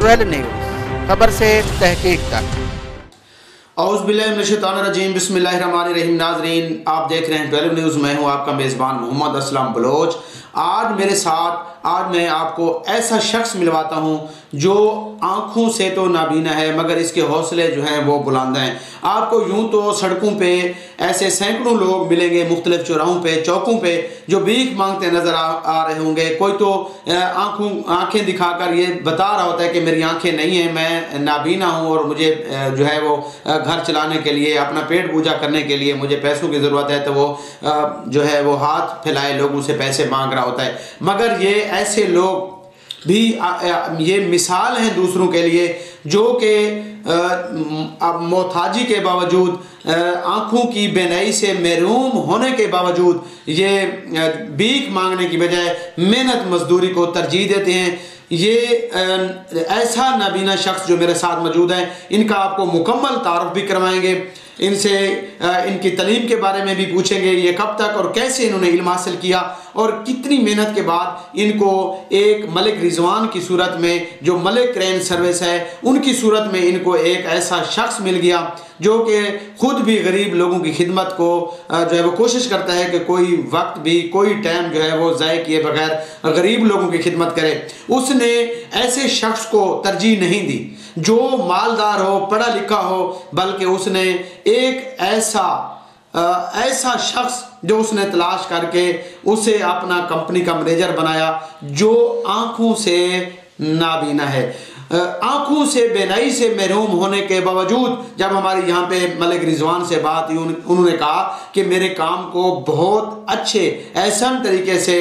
12 news, खबर से तहकीक तक। औज़ुबिल्लाहिमिनश्शैतानिर्रजीम, बिस्मिल्लाहिर्रहमानिर्रहीम। नाज़रीन, आप देख रहे हैं 12 न्यूज़। मैं हूं आपका मेज़बान मोहम्मद असलम बलोच। आज मैं आपको ऐसा शख्स मिलवाता हूं जो आँखों से तो नाबीना है मगर इसके हौसले जो हैं वो बुलंद हैं। आपको यूं तो सड़कों पे ऐसे सैकड़ों लोग मिलेंगे, मुख्तलिफ चौराहों पे, चौकों पे, जो भीख मांगते नज़र आ रहे होंगे। कोई तो आँखें दिखाकर ये बता रहा होता है कि मेरी आँखें नहीं हैं, मैं नाबीना हूँ और मुझे जो है वो घर चलाने के लिए, अपना पेट पूजा करने के लिए मुझे पैसों की ज़रूरत है। तो वो जो है वो हाथ फैलाए लोगों से पैसे मांग रहा होता है। मगर ये ऐसे लोग भी ये मिसाल हैं दूसरों के लिए, जो कि मोहताजी के बावजूद, आँखों की बेनई से महरूम होने के बावजूद ये भीख मांगने की बजाय मेहनत मजदूरी को तरजीह देते हैं। ये ऐसा नाबीना शख्स जो मेरे साथ मौजूद हैं, इनका आपको मुकम्मल तारुफ भी करवाएंगे, इनसे इनकी तालीम के बारे में भी पूछेंगे, ये कब तक और कैसे इन्होंने इल्म हासिल किया और कितनी मेहनत के बाद इनको एक मलिक रिजवान की सूरत में, जो मलिक क्रेन सर्विस है, उनकी सूरत में इनको एक ऐसा शख्स मिल गया जो कि खुद भी गरीब लोगों की खिदमत को जो है वो कोशिश करता है कि कोई वक्त भी, कोई टाइम जो है वो ज़ाय किए बगैर गरीब लोगों की खिदमत करे। उसने ऐसे शख्स को तरजीह नहीं दी जो मालदार हो, पढ़ा लिखा हो, बल्कि उसने एक ऐसा शख्स जो उसने तलाश करके उसे अपना कंपनी का मैनेजर बनाया, जो आंखों से नाबीना है। आंखों से बेनाई से महरूम होने के बावजूद जब हमारी यहाँ पे मलिक रिजवान से बात हुई, उन्होंने कहा कि मेरे काम को बहुत अच्छे एहसन तरीके से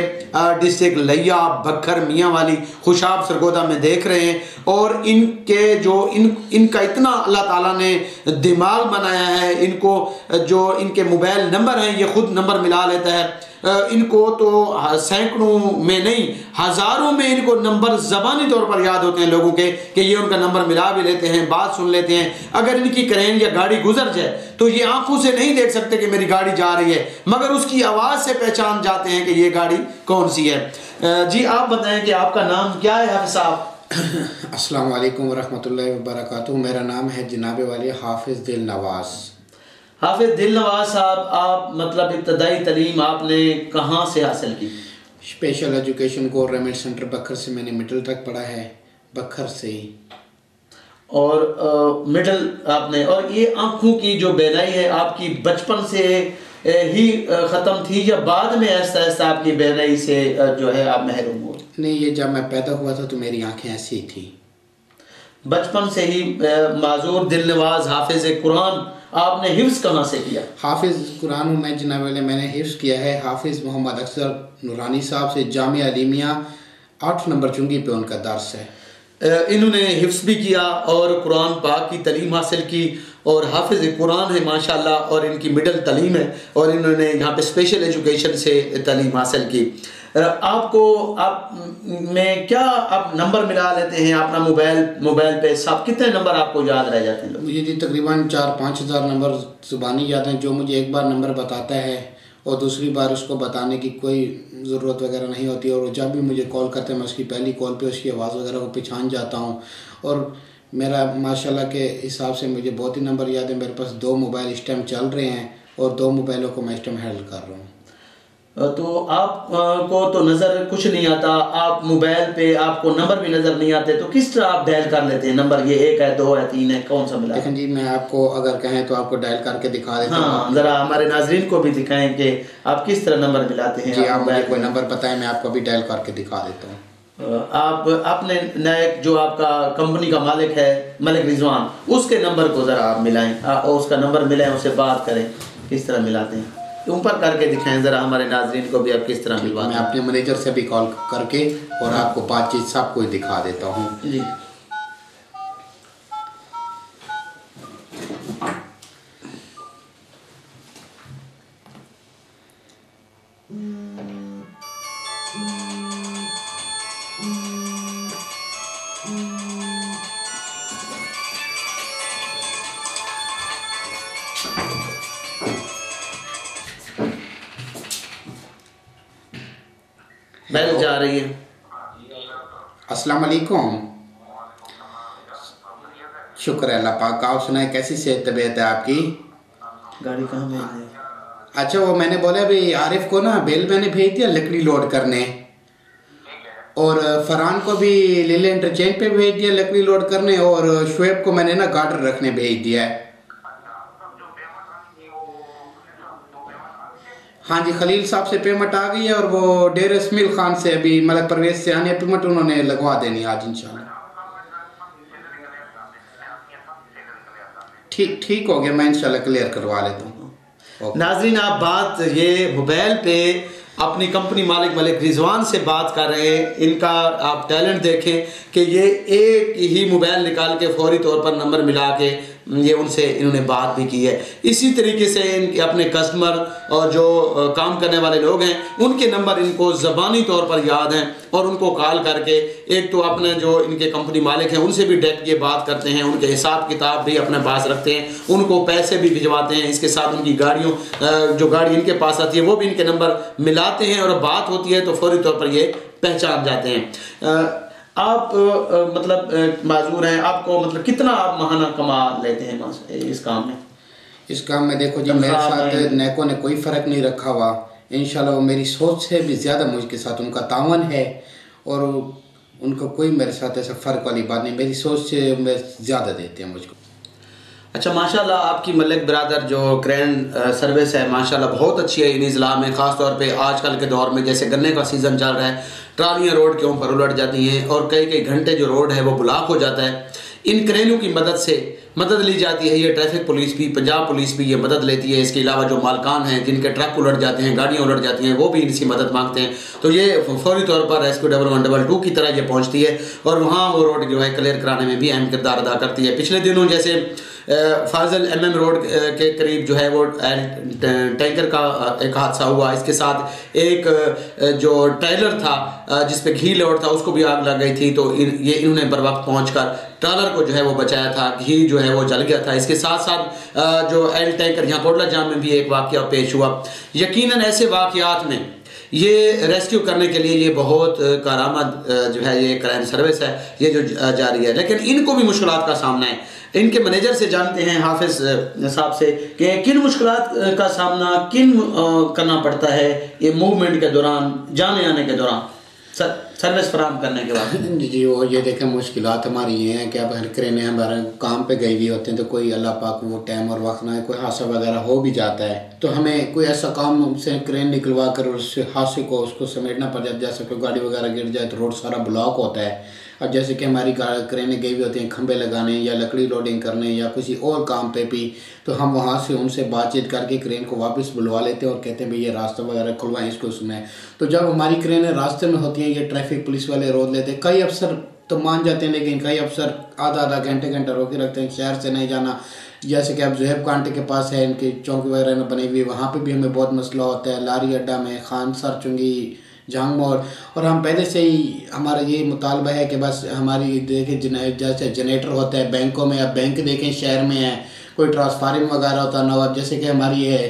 डिस्ट्रिक्ट लिया, बखर, मियाँ वाली, खुशाब, सरगोदा में देख रहे हैं। और इनके जो इनका इतना अल्लाह ताला ने दिमाग बनाया है, इनको जो इनके मोबाइल नंबर हैं ये खुद नंबर मिला लेता है। इनको तो सैकड़ों में नहीं, हज़ारों में इनको नंबर ज़बानी तौर पर याद होते हैं लोगों के, कि ये उनका नंबर मिला भी लेते हैं, बात सुन लेते हैं। अगर इनकी क्रेन या गाड़ी गुजर जाए तो ये आंखों से नहीं देख सकते कि मेरी गाड़ी जा रही है, मगर उसकी आवाज़ से पहचान जाते हैं कि ये गाड़ी कौन सी है। जी आप बताएं कि आपका नाम क्या है हाफ़िज़ साहब? अस्सलाम वालेकुम वरहमतुल्लाहि वबरकातुहू। मेरा नाम है जनाब वाले हाफिज़ दिल नवाज़। हाफिज़ दिल नवाज साहब, आप मतलब इब्तदाई तालीम आपने कहाँ से हासिल की? स्पेशल एजुकेशन गवर्नमेंट सेंटर बखर से मैंने मिडिल तक पढ़ा है, बखर से ही। और मिडिल आपने, और ये आँखों की जो बेनाई है आपकी बचपन से ही ख़त्म थी या बाद में ऐसा ऐसा आपकी बेनाई से जो है आप महरूम हुए? नहीं, ये जब मैं पैदा हुआ था तो मेरी आंखें ऐसी ही थी। बचपन से ही माजूर दिल नवाज हाफिज़ कुरान आपने हिफ्ज़ कहाँ से किया? हाफिज़ कुरान में जनाब वाले मैंने हिफ्ज़ किया है हाफिज़ मोहम्मद अक्सर नूरानी साहब से, जामिया अलीमिया 8 नंबर चुंगी पे उनका दर्स है। इन्होंने हिफ्ज़ भी किया और कुरान पाक की तालीम हासिल की और हाफिज़ कुरान है माशाल्लाह, और इनकी मिडिल तालीम है और इन्होंने यहाँ पे स्पेशल एजुकेशन से तालीम हासिल की। आपको आप में क्या आप नंबर मिला लेते हैं अपना मोबाइल पे? सब कितने नंबर आपको याद रह जाते हैं? मुझे जी तकरीबन 4-5 हज़ार नंबर ज़ुबानी याद हैं, जो मुझे एक बार नंबर बताता है और दूसरी बार उसको बताने की कोई ज़रूरत वगैरह नहीं होती। और जब भी मुझे कॉल करते हैं मैं उसकी पहली कॉल पे उसकी आवाज़ वगैरह को पहचान जाता हूँ। और मेरा माशाल्लाह के हिसाब से मुझे बहुत ही नंबर याद है। मेरे पास 2 मोबाइल इस टाइम चल रहे हैं और 2 मोबाइलों को मैं इस टाइम हैंडल कर रहा हूँ। तो आप को तो नज़र कुछ नहीं आता, आप मोबाइल पे आपको नंबर भी नज़र नहीं आते, तो किस तरह आप डायल कर लेते हैं नंबर? ये 1 है, 2 है, 3 है, कौन सा मिला? लेकिन जी मैं आपको अगर कहें तो आपको डायल करके दिखा देता हूँ। हाँ, ज़रा हमारे नाजरीन को भी दिखाएं कि आप किस तरह नंबर मिलाते हैं। जी आप मुझे कोई नंबर बताएं, मैं आपको अभी डायल करके दिखा देता हूँ। आप अपने नए जो आपका कंपनी का मालिक है मलिक रिजवान, उसके नंबर को ज़रा आप मिलाएं और उसका नंबर मिलाएं, उससे बात करें, किस तरह मिलाते हैं ऊपर करके दिखाएं ज़रा हमारे नाजरीन को भी आप किस तरह मिलवा। मैं अपने मैनेजर से भी कॉल करके और आपको बातचीत सब कुछ दिखा देता हूँ। जी बैल जा रही है। अस्सलाम वालेकुम। शुक्र है अल्लाह पाक। आप सुनाए कैसी सेहत तबीयत है आपकी? गाड़ी कहाँ में है? अच्छा, वो मैंने बोला अभी आरिफ को ना बेल मैंने भेज दिया लकड़ी लोड करने, और फरहान को भी लीले इंटरचेंज पे भेज दिया लकड़ी लोड करने, और शुएब को मैंने ना गार्डर रखने भेज दिया है। हाँ जी, खलील साहब से पेमेंट आ गई है, और वो डेर इसमाइल खान से अभी मलक परवेज से आने पेमेंट उन्होंने लगवा देनी आज इंशाल्लाह। ठीक हो गया, मैं इंशाल्लाह क्लियर करवा लेता हूँ। नाजरीन, आप बात ये मोबाइल पे अपनी कंपनी मालिक मलिक रिजवान से बात कर रहे हैं। इनका आप टैलेंट देखें कि ये एक ही मोबाइल निकाल के फौरी तौर पर नंबर मिला के ये उनसे इन्होंने बात भी की है। इसी तरीके से इनके अपने कस्टमर और जो काम करने वाले लोग हैं उनके नंबर इनको ज़बानी तौर पर याद हैं, और उनको कॉल करके एक तो अपने जो इनके कंपनी मालिक हैं उनसे भी डायरेक्ट ये बात करते हैं, उनके हिसाब किताब भी अपने पास रखते हैं, उनको पैसे भी भिजवाते हैं। इसके साथ उनकी गाड़ियों जो गाड़ी इनके पास आती है वो भी इनके नंबर मिलाते हैं, और बात होती है तो फौरी तौर पर ये पहचान जाते हैं। आप मतलब माजूर हैं, आपको मतलब कितना आप महाना कमा लेते हैं इस काम में? इस काम में देखो जी, मेरे साथ नैको ने कोई फ़र्क नहीं रखा हुआ। इंशाल्लाह वो मेरी सोच से भी ज़्यादा मुझके साथ उनका तावन है, और उनको कोई मेरे साथ ऐसा फ़र्क वाली बात नहीं, मेरी सोच से ज़्यादा देते हैं मुझको। अच्छा, माशाल्लाह आपकी मलिक ब्रादर जो क्रेन सर्विस है माशाल्लाह बहुत अच्छी है इन ज़िला में, ख़ास तौर पे आजकल के दौर में जैसे गन्ने का सीज़न चल रहा है, ट्रालियाँ रोड के ऊपर उलट जाती हैं और कई कई घंटे जो रोड है वो ब्लॉक हो जाता है। इन क्रेनों की मदद से मदद ली जाती है। ये ट्रैफिक पुलिस भी, पंजाब पुलिस भी ये मदद लेती है। इसके अलावा जो मालकान हैं जिनके ट्रक उलट जाते हैं, गाड़ियाँ उलट जाती हैं, वो भी इनसे मदद मांगते हैं। तो ये फौरी तौर पर रेस्क्यू 1112 की तरह ये पहुँचती है, और वहाँ वो रोड जो है क्लियर कराने में भी अहम किरदार अदा करती है। पिछले दिनों जैसे फाजिल MM रोड के करीब जो है वो टैंकर का एक हादसा हुआ, इसके साथ एक जो ट्रेलर था जिस पे घी लोड था उसको भी आग लग गई थी। तो इन्होंने बर वक्त पहुँच कर ट्रेलर को जो है वो बचाया था, घी जो है वो जल गया था। इसके साथ साथ जो एल टैंकर यहाँ कोटला जाम में भी एक वाक़या पेश हुआ। यकीनन ऐसे वाक़यात में ये रेस्क्यू करने के लिए ये बहुत कारआमद जो है ये क्राइम सर्विस है ये जो जारी है, लेकिन इनको भी मुश्किलात का सामना है। इनके मैनेजर से जानते हैं, हाफिज साहब से, कि किन मुश्किलात का सामना करना पड़ता है ये मूवमेंट के दौरान, जाने आने के दौरान, सर्विस फराहम करने के बाद। जी, वो ये देखें मुश्किलात हमारी ये हैं कि अब क्रेनें हमारे काम पे गई हुई होते हैं, तो कोई अल्लाह पाक वो टाइम और वक्त ना है, कोई हादसा वगैरह हो भी जाता है तो हमें कोई ऐसा काम से क्रेन निकलवा कर उस हादसे को उसको समेटना पड़ जाता है। जैसे कोई गाड़ी वगैरह गिर जाए तो रोड सारा ब्लॉक होता है। अब जैसे कि हमारी क्रेनें गई हुई होती हैं खंबे लगाने या लकड़ी लोडिंग करने या किसी और काम पे भी, तो हम वहाँ से उनसे बातचीत करके क्रेन को वापस बुलवा लेते हैं और कहते हैं भाई ये रास्ता वगैरह खुलवाएं, इसको उसमें। तो जब हमारी क्रेनें रास्ते में होती हैं ये ट्रैफिक पुलिस वाले रोक लेते हैं। कई अफसर तो मान जाते हैं, लेकिन कई अफसर आधा आधा घंटे रोके रखते हैं, शहर से नहीं जाना। जैसे कि अब जुहैब कांटे के पास है, इनकी चौकी वगैरह में बनी हुई, वहाँ पर भी हमें बहुत मसला होता है। लारी अड्डा में, खान सर चुंगी, जंग मोड़, और हम पहले से ही हमारा ये मुतालबा है कि बस हमारी देखें जैसे जनरेटर होता है बैंकों में, अब बैंक देखें शहर में है, कोई ट्रांसफार्मर वगैरह होता है अब जैसे कि हमारी है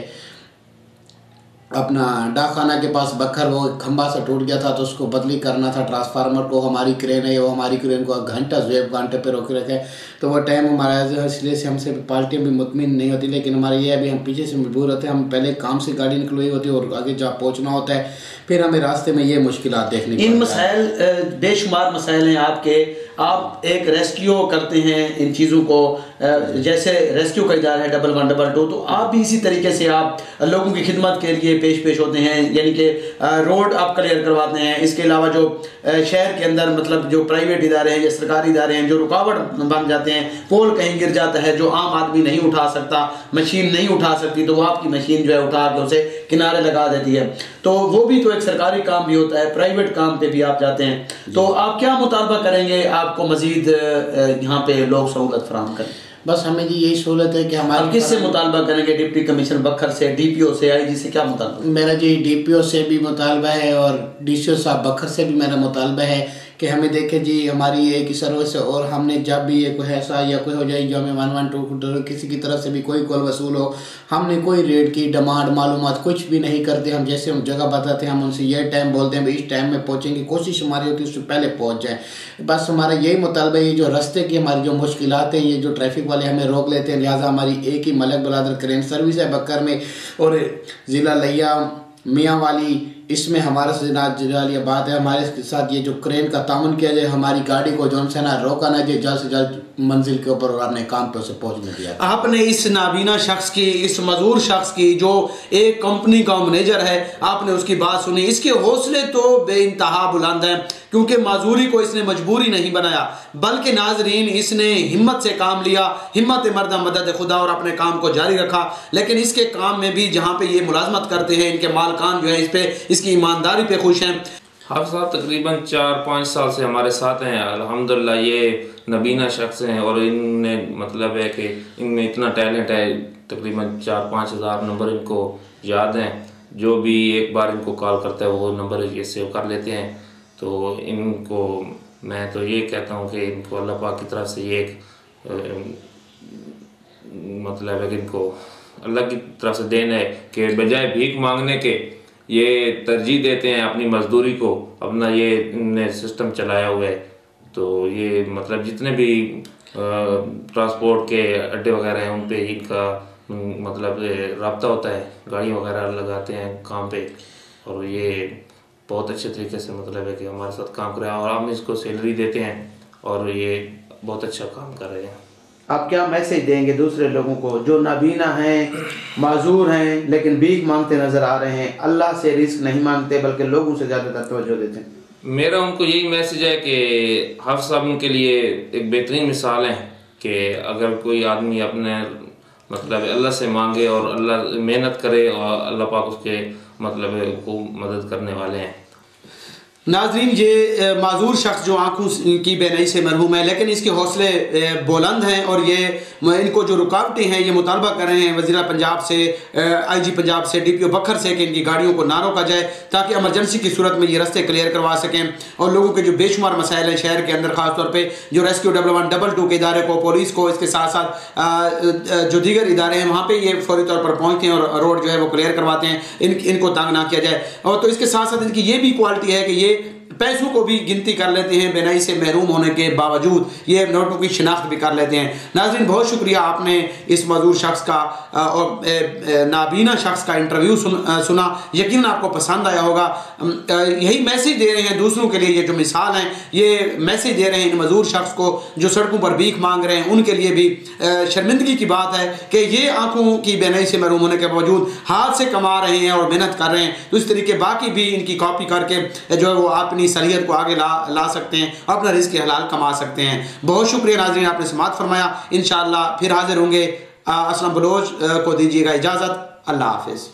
अपना डाकखाना के पास बखर वो खंबा से टूट गया था तो उसको बदली करना था ट्रांसफार्मर को। हमारी क्रेन है वो हमारी क्रेन को घंटा जुहैब कांटे पे रोके रखे, तो वो टाइम हमारा इसलिए से हमसे पार्टियाँ भी मुतमिन नहीं होती। लेकिन हमारा ये अभी हम पीछे से मजबूर होते हैं, हम पहले काम से गाड़ी निकलवाई होती है और आगे जहाँ पहुँचना होता है, फिर हमें रास्ते में ये मुश्किलात देखने इन मसाइल बेशुमार मसाइल हैं आपके। आप एक रेस्क्यू करते हैं इन चीज़ों को, जैसे रेस्क्यू का इदारा है 1112, तो आप भी इसी तरीके से आप लोगों की खिदमत के लिए पेश होते हैं, यानी कि रोड आप क्लियर करवाते हैं। इसके अलावा जो शहर के अंदर मतलब जो प्राइवेट इदारे हैं या सरकारी इदारे हैं जो रुकावट बन जाते हैं, पोल कहीं गिर जाता है जो आम आदमी नहीं उठा सकता, मशीन नहीं उठा सकती, तो वो आपकी मशीन जो है उठा के उसे किनारे लगा देती है। तो वो भी तो एक सरकारी काम भी होता है, प्राइवेट काम पे भी आप जाते हैं। तो आप क्या मुतालबा करेंगे आपको मजीद यहाँ पे लोग सहूलत फराहम करें? बस हमें जी यही सहूलत है कि हमारे किससे मुतालबा करेंगे? डिप्टी कमिश्नर बखर से, DPO से, IG से, क्या मुतालबा? मेरा जी DPO से भी मुतालबा है और DCO साहब बखर से भी मेरा मुतालबा है कि हमें देखे जी हमारी एक ही सर्विस है और हमने जब भी ये कोई ऐसा या कोई हो जाए जो हमें 112 किसी की तरफ से भी कोई कॉल वसूल हो, हमने कोई रेट की डिमांड मालूमात कुछ भी नहीं करते। हम जैसे हम जगह बताते हैं हम उनसे ये टाइम बोलते हैं भाई इस टाइम में पहुँचेंगे, कोशिश हमारी होती है उससे पहले पहुँच जाए। बस हमारा यही मुतालबा है, ये जो रास्ते की हमारी जो मुश्किलात हैं, ये जो ट्रैफिक वाले हमें रोक लेते हैं, लिहाजा हमारी एक ही मलक बरादर क्रेन सर्विस है बकर में और ज़िला लिया मियाँ वाली, इसमें हमारे से बात है हमारे साथ ये जो क्रेन का ताउन किया जाए, हमारी गाड़ी को जो है ना रोका ना जाए, जल्द से जल्द मंजिल के ऊपर और अपने काम पे उसे पहुंचने दिया। आपने इस नाबीना शख्स की, इस मजदूर शख्स की जो एक कंपनी का मैनेजर है, आपने उसकी बात सुनी। इसके हौसले तो बेइंतहा बुलंद हैं क्योंकि माजूरी को इसने मजबूरी नहीं बनाया बल्कि नाजरीन इसने हिम्मत से काम लिया, हिम्मत मर्द मदद खुदा, और अपने काम को जारी रखा। लेकिन इसके काम में भी जहाँ पे ये मुलाजमत करते हैं इनके मालकान जो है इस पे इसकी ईमानदारी पे खुश हैं। हाफिज़ साहब तकरीबन 4-5 साल से हमारे साथ हैं अल्हम्दुलिल्लाह। ये नबीना शख्स हैं और इनने मतलब है कि इनमें इतना टैलेंट है, तकरीबन 4-5 हज़ार नंबर इनको याद हैं। जो भी एक बार इनको कॉल करता है वो नंबर ये सेव कर लेते हैं। तो इनको मैं तो ये कहता हूँ कि इनको अल्लाह पाक की तरफ से ये एक मतलब है कि इनको अल्लाह की तरफ से देन है कि बजाय भीख मांगने के ये तरजीह देते हैं अपनी मजदूरी को, अपना ये इनने सिस्टम चलाया हुआ है। तो ये मतलब जितने भी ट्रांसपोर्ट के अड्डे वगैरह हैं उन पे इनका मतलब रब्ता होता है, गाड़ी वगैरह लगाते हैं काम पे, और ये बहुत अच्छे तरीके से मतलब है कि हमारे साथ काम कर रहे हैं और हम इसको सैलरी देते हैं और ये बहुत अच्छा काम कर रहे हैं। आप क्या मैसेज देंगे दूसरे लोगों को जो नाबीना हैं, माजूर हैं, लेकिन भीख मांगते नजर आ रहे हैं, अल्लाह से रिस्क नहीं मांगते बल्कि लोगों से ज़्यादा तवज्जो देते हैं? मेरा उनको यही मैसेज है कि हाफिज़ साहब उनके लिए एक बेहतरीन मिसाल है कि अगर कोई आदमी अपने मतलब अल्लाह से मांगे और अल्लाह मेहनत करे और अल्लाह पाक उसके मतलब को मदद करने वाले हैं। नाजरीन, ये माजूर शख्स जो आंखों की बेनई से मरहूम है लेकिन इसके हौसले बुलंद हैं और ये इनको जो रुकावटें हैं ये मुतालबा कर रहे हैं वज़ीर पंजाब से, IG पंजाब से, DPO बखर से कि इनकी गाड़ियों को ना रोका जाए ताकि एमरजेंसी की सूरत में ये रास्ते क्लियर करवा सकें। और लोगों के जो बेशुमार मसाइल हैं शहर के अंदर ख़ास तौर पर जो रेस्क्यू 112 के इदारे को, पुलिस को, इसके साथ साथ जो दीगर इदारे हैं वहाँ पर ये फौरी तौर पर पहुँचते हैं और रोड जो है वो क्लियर करवाते हैं, इनको तंग ना किया जाए। और तो इसके साथ साथ इनकी ये भी क्वालिटी है कि ये पैसों को भी गिनती कर लेते हैं, बेनाई से महरूम होने के बावजूद ये नोटों की शिनाख्त भी कर लेते हैं। नाज़रीन, बहुत शुक्रिया आपने इस मजदूर शख्स का और नाबीना शख्स का इंटरव्यू सुना। यकीनन आपको पसंद आया होगा। यही मैसेज दे रहे हैं दूसरों के लिए, ये जो मिसाल हैं ये मैसेज दे रहे हैं इन मजदूर शख्स को जो सड़कों पर भीख मांग रहे हैं। उनके लिए भी शर्मिंदगी की बात है कि ये आंखों की बेनाई से महरूम होने के बावजूद हाथ से कमा रहे हैं और मेहनत कर रहे हैं। तो इस तरीके बाकी भी इनकी कॉपी करके जो है वो अपनी सलीहत को आगे ला सकते हैं, अपना रिज़्क़ हलाल कमा सकते हैं। बहुत शुक्रिया नाज़रीन, आपने समाअत फरमाया। इंशाअल्लाह फिर हाजिर होंगे। असलम बलोच को दीजिएगा इजाज़त। अल्लाह हाफिज़।